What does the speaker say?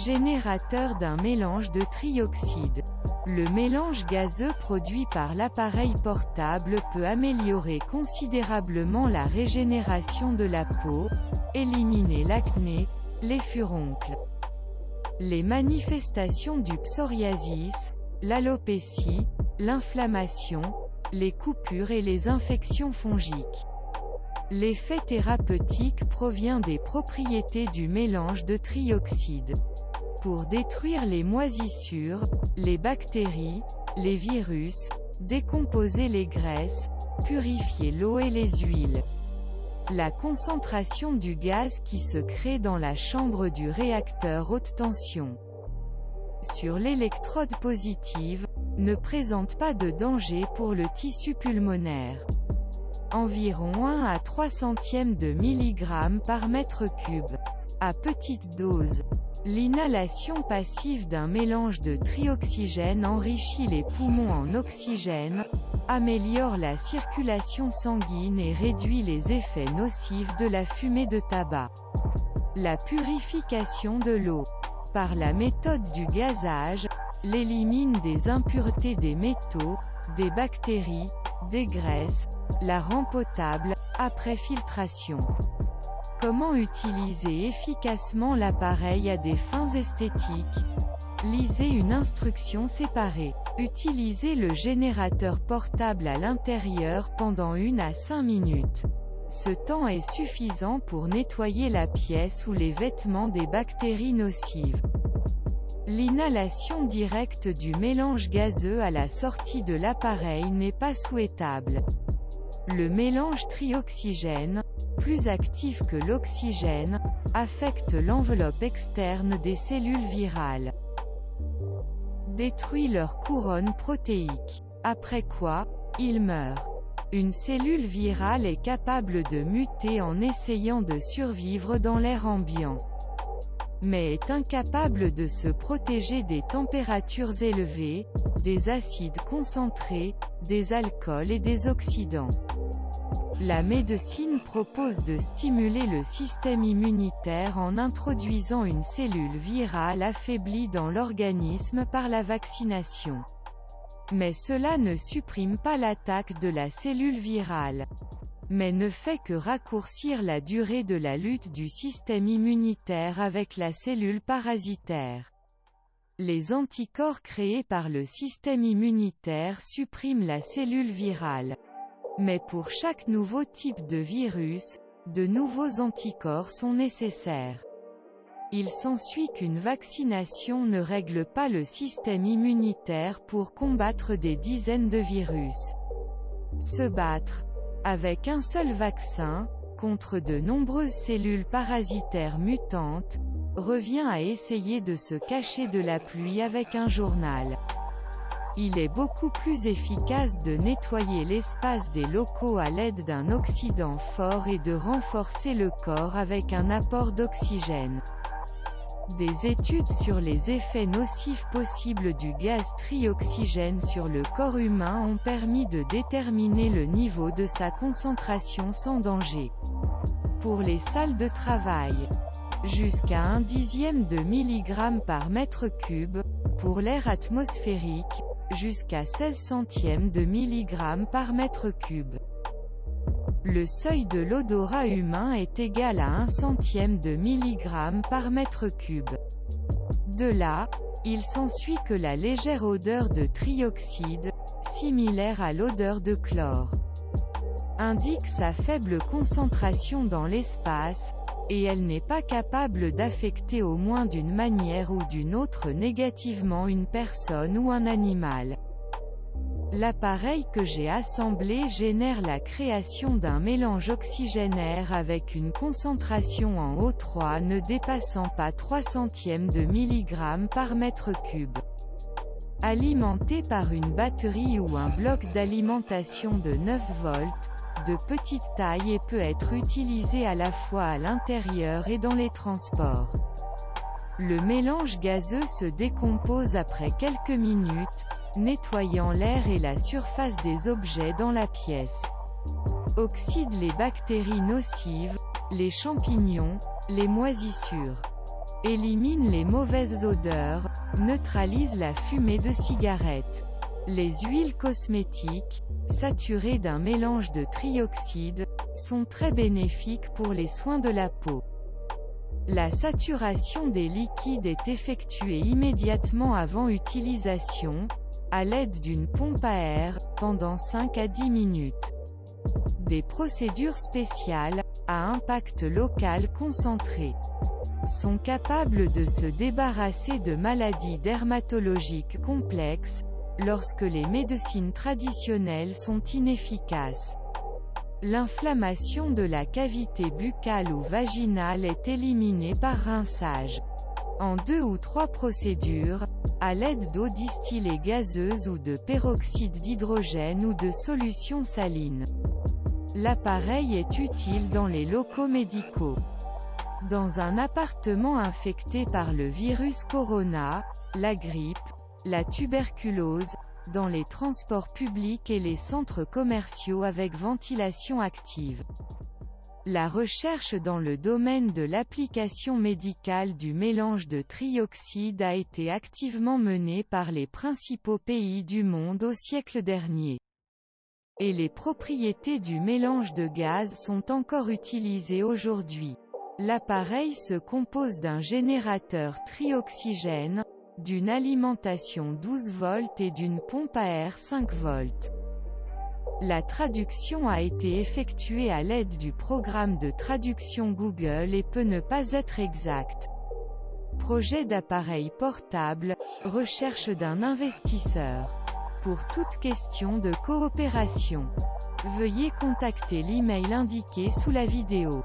Générateur d'un mélange de trioxyde. Le mélange gazeux produit par l'appareil portable peut améliorer considérablement la régénération de la peau, éliminer l'acné, les furoncles, les manifestations du psoriasis, l'alopécie, l'inflammation, les coupures et les infections fongiques. L'effet thérapeutique provient des propriétés du mélange de trioxyde. Pour détruire les moisissures, les bactéries, les virus, décomposer les graisses, purifier l'eau et les huiles. La concentration du gaz qui se crée dans la chambre du réacteur haute tension sur l'électrode positive, ne présente pas de danger pour le tissu pulmonaire. Environ 1 à 3 centièmes de milligrammes par mètre cube. À petite dose, l'inhalation passive d'un mélange de trioxygène enrichit les poumons en oxygène, améliore la circulation sanguine et réduit les effets nocifs de la fumée de tabac. La purification de l'eau. Par la méthode du gazage, l'élimine des impuretés des métaux, des bactéries, des graisses, la rend potable, après filtration. Comment utiliser efficacement l'appareil à des fins esthétiques? Lisez une instruction séparée. Utilisez le générateur portable à l'intérieur pendant 1 à 5 minutes. Ce temps est suffisant pour nettoyer la pièce ou les vêtements des bactéries nocives. L'inhalation directe du mélange gazeux à la sortie de l'appareil n'est pas souhaitable. Le mélange trioxygène, plus actif que l'oxygène, affecte l'enveloppe externe des cellules virales. Détruit leur couronne protéique. Après quoi, ils meurent. Une cellule virale est capable de muter en essayant de survivre dans l'air ambiant, mais est incapable de se protéger des températures élevées, des acides concentrés, des alcools et des oxydants. La médecine propose de stimuler le système immunitaire en introduisant une cellule virale affaiblie dans l'organisme par la vaccination. Mais cela ne supprime pas l'attaque de la cellule virale, mais ne fait que raccourcir la durée de la lutte du système immunitaire avec la cellule parasitaire. Les anticorps créés par le système immunitaire suppriment la cellule virale. Mais pour chaque nouveau type de virus, de nouveaux anticorps sont nécessaires. Il s'ensuit qu'une vaccination ne règle pas le système immunitaire pour combattre des dizaines de virus. Se battre, avec un seul vaccin, contre de nombreuses cellules parasitaires mutantes, revient à essayer de se cacher de la pluie avec un journal. Il est beaucoup plus efficace de nettoyer l'espace des locaux à l'aide d'un oxydant fort et de renforcer le corps avec un apport d'oxygène. Des études sur les effets nocifs possibles du gaz trioxygène sur le corps humain ont permis de déterminer le niveau de sa concentration sans danger. Pour les salles de travail, jusqu'à 1/10 de milligramme par mètre cube, pour l'air atmosphérique, jusqu'à 16 centièmes de milligramme par mètre cube. Le seuil de l'odorat humain est égal à 1 centième de milligramme par mètre cube. De là, il s'ensuit que la légère odeur de trioxyde, similaire à l'odeur de chlore, indique sa faible concentration dans l'espace, et elle n'est pas capable d'affecter au moins d'une manière ou d'une autre négativement une personne ou un animal. L'appareil que j'ai assemblé génère la création d'un mélange oxygénaire avec une concentration en O3 ne dépassant pas 3 centièmes de milligramme par mètre cube. Alimenté par une batterie ou un bloc d'alimentation de 9 volts, de petite taille et peut être utilisé à la fois à l'intérieur et dans les transports. Le mélange gazeux se décompose après quelques minutes, nettoyant l'air et la surface des objets dans la pièce. Oxyde les bactéries nocives, les champignons, les moisissures. élimine les mauvaises odeurs, neutralise la fumée de cigarette. Les huiles cosmétiques, saturées d'un mélange de trioxyde, sont très bénéfiques pour les soins de la peau. La saturation des liquides est effectuée immédiatement avant utilisation, à l'aide d'une pompe à air, pendant 5 à 10 minutes. Des procédures spéciales, à impact local concentré, sont capables de se débarrasser de maladies dermatologiques complexes, lorsque les médecines traditionnelles sont inefficaces. L'inflammation de la cavité buccale ou vaginale est éliminée par rinçage. En 2 ou 3 procédures, à l'aide d'eau distillée gazeuse ou de peroxyde d'hydrogène ou de solution saline. L'appareil est utile dans les locaux médicaux. Dans un appartement infecté par le virus corona, la grippe, la tuberculose, dans les transports publics et les centres commerciaux avec ventilation active. La recherche dans le domaine de l'application médicale du mélange de trioxyde a été activement menée par les principaux pays du monde au siècle dernier. Et les propriétés du mélange de gaz sont encore utilisées aujourd'hui. L'appareil se compose d'un générateur trioxygène, d'une alimentation 12 volts et d'une pompe à air 5 volts. La traduction a été effectuée à l'aide du programme de traduction Google et peut ne pas être exacte. Projet d'appareil portable, recherche d'un investisseur. Pour toute question de coopération, veuillez contacter l'email indiqué sous la vidéo.